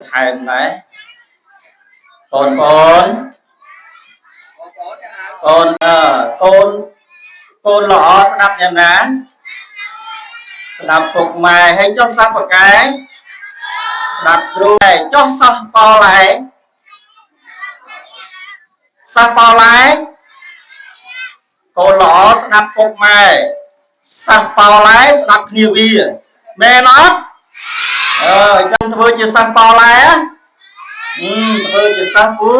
ថែមដែរកូនកូនកូនកូនល្អស្ដាប់យ៉ាងណាស្ដាប់ពុកម៉ែហើយចុះសាប់បកែស្ដាប់គ្រូហើយចុះសោះបឡែសោះបឡែកូនល្អស្ដាប់ពុកម៉ែសោះបឡែស្ដាប់គ្នាវាមែនអត់ចឹងធ្វើជាសោះបឡែធ្វើជាសោះពូ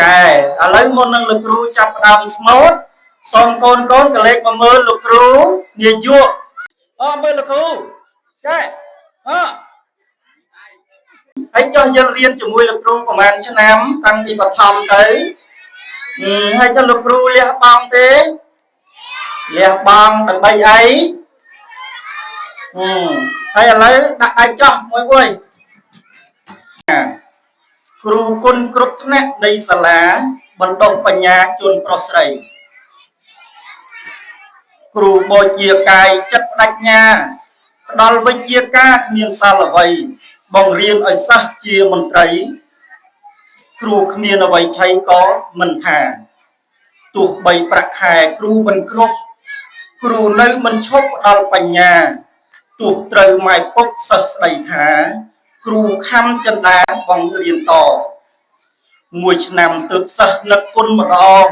កែឥឡូវមុននឹងលោកគ្រូចាប់ផ្ដើមស្មូតសូមកូនកកលេចមកមើលលោកគ្រូនាយកមើលលោកគ្រូចាហើយចុះយើងរៀនជាមួយលោកគ្រូប្រហែលឆ្នាំតាំងពីបឋមទៅហើយចុះលោកគ្រូលះបង់ទេលះបង់ដើម្បីអីហើយឥឡូវដាក់ដៃចុះមួយគ្រូគុណគ្រប់ថ្នាក់នៃសាលាបណ្ដុះបញ្ញាជនប្រុសស្រីគ្រូបូជាកាយចិត្តបដិញ្ញាផ្ដល់វិជ្ជាការគ្មានសាលអ្វីបង្រៀនឲ្យសិស្សជាមន្ត្រីគ្រូគ្មានអ្វីឆៃក៏មិនថាទោះបីប្រាក់ខែគ្រូមិនគ្រប់គ្រូនៅមិនឈប់ផ្ដល់បញ្ញាទោះត្រូវម៉ែពុកសិស្សស្ដីថាគ្រូខំចិន្តាបង្រៀនតមួយឆ្នាំទើបសិស្សនឹកគុណម្ដង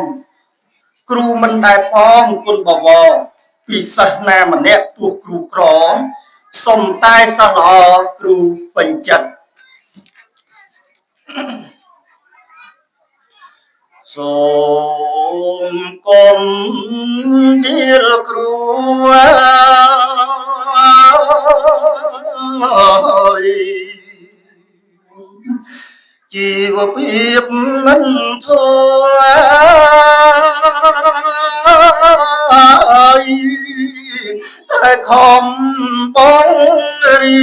គ្រូមិនដែលផងគុណបវរពីសិស្សណាម្នាក់ទោះគ្រូក្រសុំតែសិស្សល្អគ្រូពេញចិត្តសូមគុំឌីលគ្រូជីវភាពមិនធួតែខំបងរី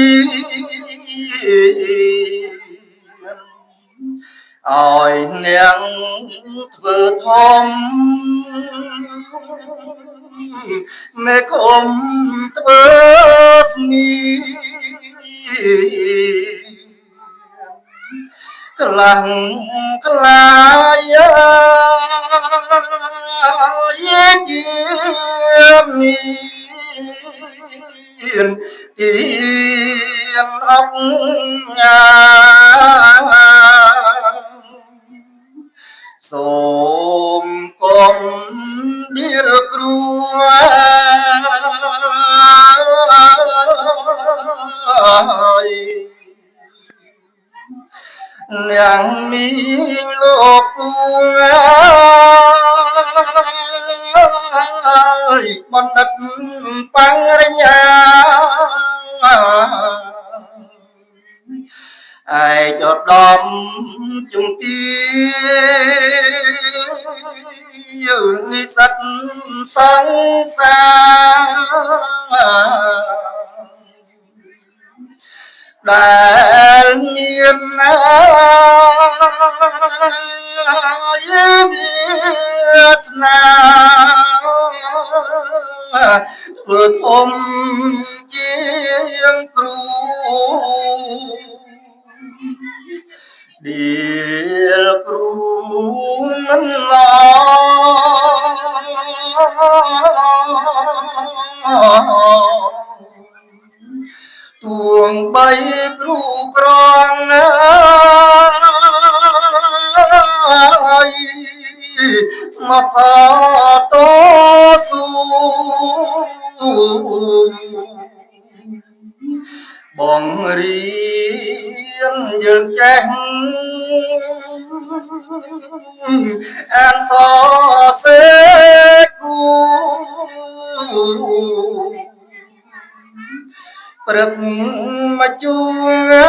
ឲ្យនាងធ្វើធំមេគុំធ្វើស្មីខ្លាំងខ្លាយជាមានទៀនអបញ៉ាសូមគុំឌីលគ្រូនាងមានលោកគូបណ្ឌិតបរិញ្ញាឯកឧត្តមជំទាវនិស្សិតសង្សារដែលមានវាសនាធ្វើធំជាងគ្រូឌីលគ្រូមិនទួងបីគ្រូក្រងស្មោះសរតស៊ូបង្រៀនយើងចេះអានសរសេរគូព្រឹកមកជួញា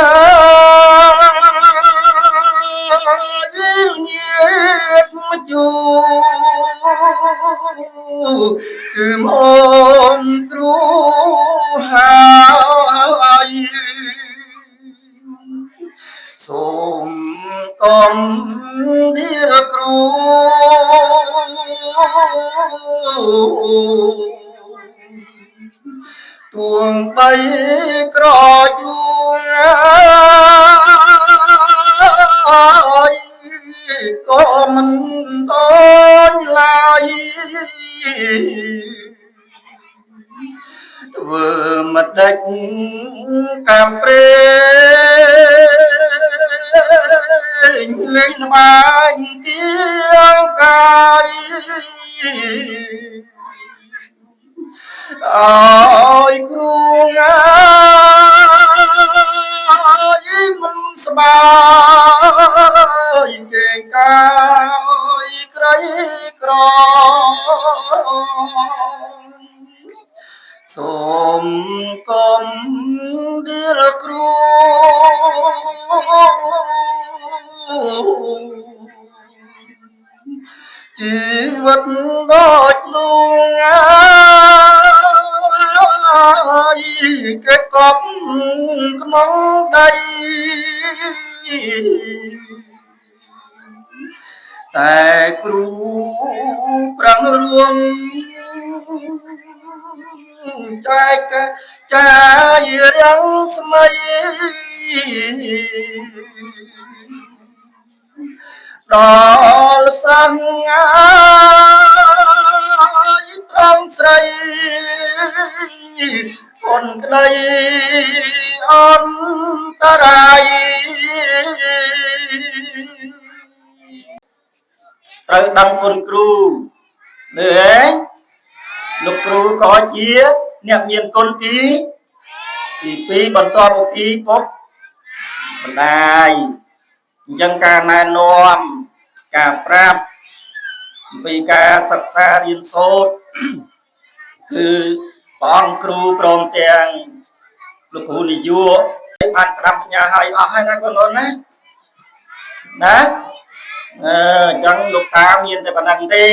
តមកជួគឺមកគ្រូហើយសូមកុំឌីលគ្រូទួងបីក្រយួង ធ្វើមិនដេចតាមព្រេងលេងល្បាញទៀងកាយអើយគ្រូងាយមិនស្បាយគេកាយក្រីក្រសូមកុំដៀលគ្រូជីវិតដូចលូងាយគេកប់ក្នុងដីតែគ្រូប្រឹងរួមចែកចាយរាំងស្មៃដល់សង្ហាយត្រង់ស្រីគុណក្តីអន្តរាយត្រូវដឹងគុណគ្រូមើលលោកគ្រូក៏ជាអ្នកមានគុណទី2បន្ទាប់ពីពុកបណ្ដាយអញ្ចឹងការណែនាំការប្រាប់អំពីការសិក្សារៀនសូត្រគឺព្រះអង្គគ្រូព្រមទាំងលោកគ្រូនាយកបានផ្ដាំផ្ញើឲ្យអស់ហើយណាកូនអូនណាអញ្ចឹងលោកតាមានតែប៉ុណ្្នឹងទេ